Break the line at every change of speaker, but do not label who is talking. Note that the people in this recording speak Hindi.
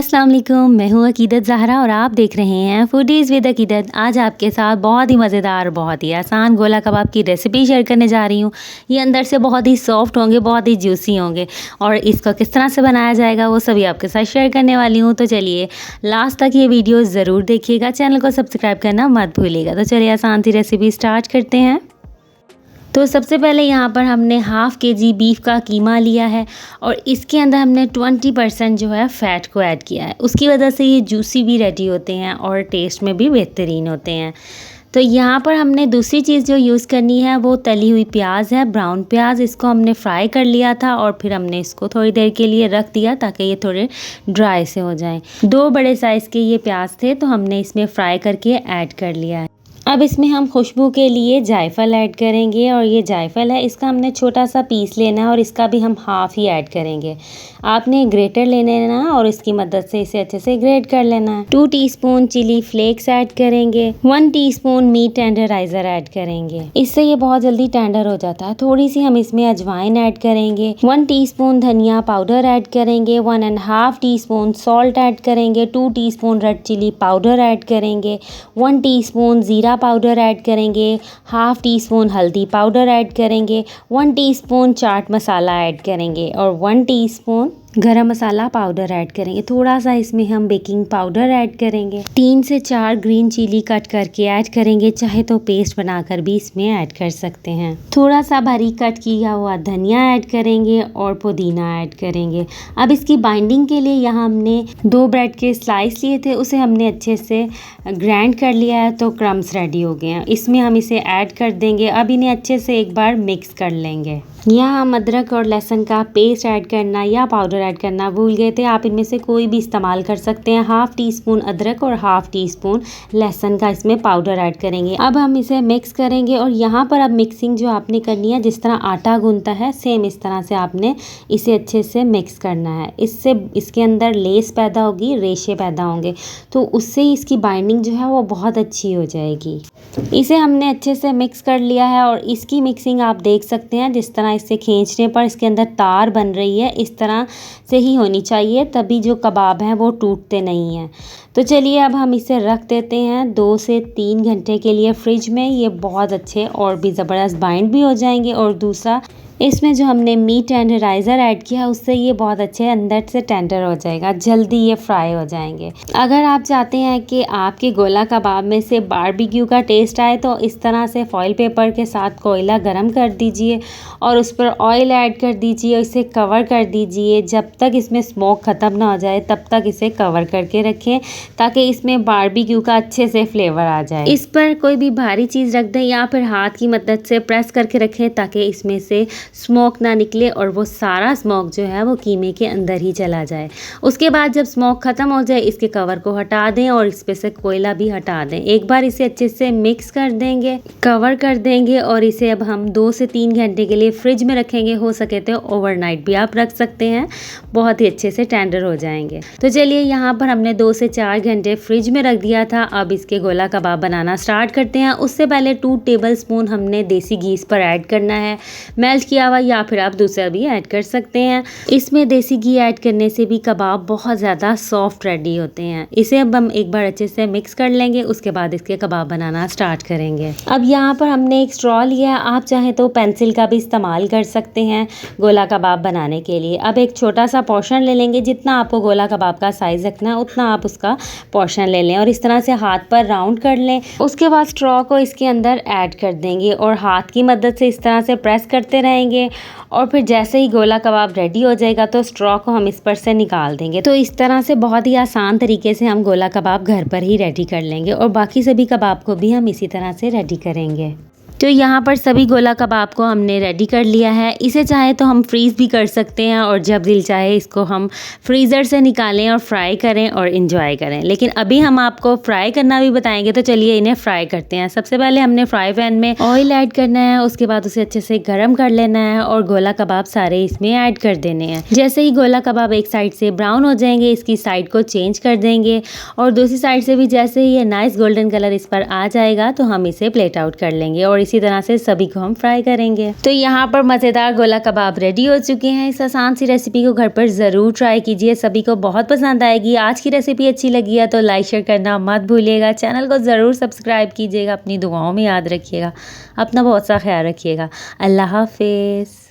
अस्सलाम वालेकुम, मैं हूँ अकीदत ज़हरा और आप देख रहे हैं फूडीज़ विद अकीदत। आज आपके साथ बहुत ही मज़ेदार, बहुत ही आसान गोला कबाब की रेसिपी शेयर करने जा रही हूँ। ये अंदर से बहुत ही सॉफ्ट होंगे, बहुत ही जूसी होंगे और इसको किस तरह से बनाया जाएगा वो सभी आपके साथ शेयर करने वाली हूँ। तो चलिए लास्ट तक ये वीडियो ज़रूर देखिएगा, चैनल को सब्सक्राइब करना मत भूलिएगा। तो चलिए आसान सी रेसिपी स्टार्ट करते हैं। तो सबसे पहले यहाँ पर हमने हाफ़ केजी बीफ का कीमा लिया है और इसके अंदर हमने 20% जो है फ़ैट को ऐड किया है। उसकी वजह से ये जूसी भी रेडी होते हैं और टेस्ट में भी बेहतरीन होते हैं। तो यहाँ पर हमने दूसरी चीज़ जो यूज़ करनी है वो तली हुई प्याज है, ब्राउन प्याज। इसको हमने फ्राई कर लिया था और फिर हमने इसको थोड़ी देर के लिए रख दिया ताकि ये थोड़े ड्राई से हो जाएं। 2 बड़े साइज़ के ये प्याज थे तो हमने इसमें फ्राई करके ऐड कर लिया है। अब इसमें हम खुशबू के लिए जायफल ऐड करेंगे और ये जायफल है, इसका हमने छोटा सा पीस लेना है और इसका भी हम हाफ़ ही ऐड करेंगे। आपने ग्रेटर ले लेना है और इसकी मदद से इसे अच्छे से ग्रेट कर लेना है। 2 टीस्पून चिली फ्लेक्स ऐड करेंगे, 1 टीस्पून मीट टेंडराइज़र ऐड करेंगे, इससे ये बहुत जल्दी टेंडर हो जाता है। थोड़ी सी हम इसमें अजवाइन ऐड करेंगे, 1 टीस्पून धनिया पाउडर ऐड करेंगे, 1.5 टीस्पून सॉल्ट ऐड करेंगे, 2 teaspoon red chilli powder add करेंगे, 1 टीस्पून ज़ीरा पाउडर ऐड करेंगे, हाफ़ टीस्पून हल्दी पाउडर ऐड करेंगे, 1 टीस्पून चाट मसाला ऐड करेंगे और 1 टीस्पून गरम मसाला पाउडर ऐड करेंगे। थोड़ा सा इसमें हम बेकिंग पाउडर ऐड करेंगे, 3 से 4 ग्रीन चिली कट करके ऐड करेंगे, चाहे तो पेस्ट बनाकर भी इसमें ऐड कर सकते हैं। थोड़ा सा बारीक कट किया हुआ धनिया ऐड करेंगे और पुदीना ऐड करेंगे। अब इसकी बाइंडिंग के लिए यहाँ हमने 2 ब्रेड के स्लाइस लिए थे, उसे हमने अच्छे से ग्राइंड कर लिया है तो क्रम्स रेडी हो गए हैं। इसमें हम इसे ऐड कर देंगे। अब इन्हें अच्छे से एक बार मिक्स कर लेंगे। यहाँ हम अदरक और लहसुन का पेस्ट ऐड करना या पाउडर ऐड करना भूल गए थे, आप इनमें से कोई भी इस्तेमाल कर सकते हैं। हाफ़ टीस्पून अदरक और हाफ़ टीस्पून लहसुन का इसमें पाउडर ऐड करेंगे। अब हम इसे मिक्स करेंगे और यहाँ पर अब मिक्सिंग जो आपने करनी है, जिस तरह आटा गूंथता है सेम इस तरह से आपने इसे अच्छे से मिक्स करना है। इससे इसके अंदर लेस पैदा होगी, रेशे पैदा होंगे, तो उससे ही इसकी बाइंडिंग जो है वो बहुत अच्छी हो जाएगी। इसे हमने अच्छे से मिक्स कर लिया है और इसकी मिक्सिंग आप देख सकते हैं, जिस तरह इससे खींचने पर इसके अंदर तार बन रही है, इस तरह से ही होनी चाहिए, तभी जो कबाब हैं वो टूटते नहीं हैं। तो चलिए अब हम इसे रख देते हैं 2 से 3 घंटे के लिए फ्रिज में। ये बहुत अच्छे और भी ज़बरदस्त बाइंड भी हो जाएंगे और दूसरा इसमें जो हमने मीट टेंडराइज़र ऐड किया उससे ये बहुत अच्छे अंदर से टेंडर हो जाएगा, जल्दी ये फ्राई हो जाएंगे। अगर आप चाहते हैं कि आपके गोला कबाब में से बारबेक्यू का टेस्ट आए तो इस तरह से फॉइल पेपर के साथ कोयला गरम कर दीजिए और उस पर ऑयल ऐड कर दीजिए और इसे कवर कर दीजिए। जब तक इसमें स्मोक ख़त्म ना हो जाए तब तक इसे कवर करके रखें ताकि इसमें बारबेक्यू का अच्छे से फ्लेवर आ जाए। इस पर कोई भी भारी चीज़ रख दें या फिर हाथ की मदद से प्रेस करके रखें ताकि इसमें से स्मोक ना निकले और वो सारा स्मोक जो है वो कीमे के अंदर ही चला जाए। उसके बाद जब स्मोक ख़त्म हो जाए इसके कवर को हटा दें और इस पे से कोयला भी हटा दें। एक बार इसे अच्छे से मिक्स कर देंगे, कवर कर देंगे और इसे अब हम 2 से 3 घंटे के लिए फ्रिज में रखेंगे। हो सके तो ओवरनाइट भी आप रख सकते हैं, बहुत ही अच्छे से टेंडर हो जाएंगे। तो चलिए यहाँ पर हमने 2 से 4 घंटे फ्रिज में रख दिया था। अब इसके गोला कबाब बनाना स्टार्ट करते हैं। उससे पहले 2 टेबल स्पून हमने देसी घी इस पर ऐड करना है, मेल्ट किया हुआ, या फिर आप दूसरा भी ऐड कर सकते हैं। इसमें देसी घी ऐड करने से भी कबाब बहुत ज़्यादा सॉफ्ट रेडी होते हैं। इसे अब हम एक बार अच्छे से मिक्स कर लेंगे, उसके बाद इसके कबाब बनाना स्टार्ट करेंगे। अब यहाँ पर हमने एक स्ट्रॉ लिया है, आप चाहें तो पेंसिल का भी इस्तेमाल कर सकते हैं गोला कबाब बनाने के लिए। अब एक छोटा सा पोर्शन ले लेंगे, जितना आपको गोला कबाब का साइज़ रखना है उतना आप उसका पोर्शन ले लें और इस तरह से हाथ पर राउंड कर लें। उसके बाद स्ट्रॉ को इसके अंदर ऐड कर देंगे और हाथ की मदद से इस तरह से प्रेस करते रहेंगे और फिर जैसे ही गोला कबाब रेडी हो जाएगा तो स्ट्रॉ को हम इस पर से निकाल देंगे। तो इस तरह से बहुत ही आसान तरीके से हम गोला कबाब घर पर ही रेडी कर लेंगे और बाकी सभी कबाब को भी हम इसी तरह से रेडी करेंगे। तो यहाँ पर सभी गोला कबाब को हमने रेडी कर लिया है। इसे चाहे तो हम फ्रीज़ भी कर सकते हैं और जब दिल चाहे इसको हम फ्रीज़र से निकालें और फ्राई करें और इन्जॉय करें, लेकिन अभी हम आपको फ्राई करना भी बताएंगे। तो चलिए इन्हें फ्राई करते हैं। सबसे पहले हमने फ्राई पैन में ऑयल ऐड करना है, उसके बाद उसे अच्छे से गर्म कर लेना है और गोला कबाब सारे इसमें ऐड कर देने हैं। जैसे ही गोला कबाब एक साइड से ब्राउन हो जाएंगे इसकी साइड को चेंज कर देंगे और दूसरी साइड से भी जैसे ही ये नाइस गोल्डन कलर इस पर आ जाएगा तो हम इसे प्लेट आउट कर लेंगे और इसी तरह से सभी को हम फ्राई करेंगे। तो यहाँ पर मज़ेदार गोला कबाब रेडी हो चुके हैं। इस आसान सी रेसिपी को घर पर ज़रूर ट्राई कीजिए, सभी को बहुत पसंद आएगी। आज की रेसिपी अच्छी लगी है तो लाइक शेयर करना मत भूलिएगा, चैनल को ज़रूर सब्सक्राइब कीजिएगा, अपनी दुआओं में याद रखिएगा, अपना बहुत सा ख्याल रखिएगा। अल्लाह हाफिज़।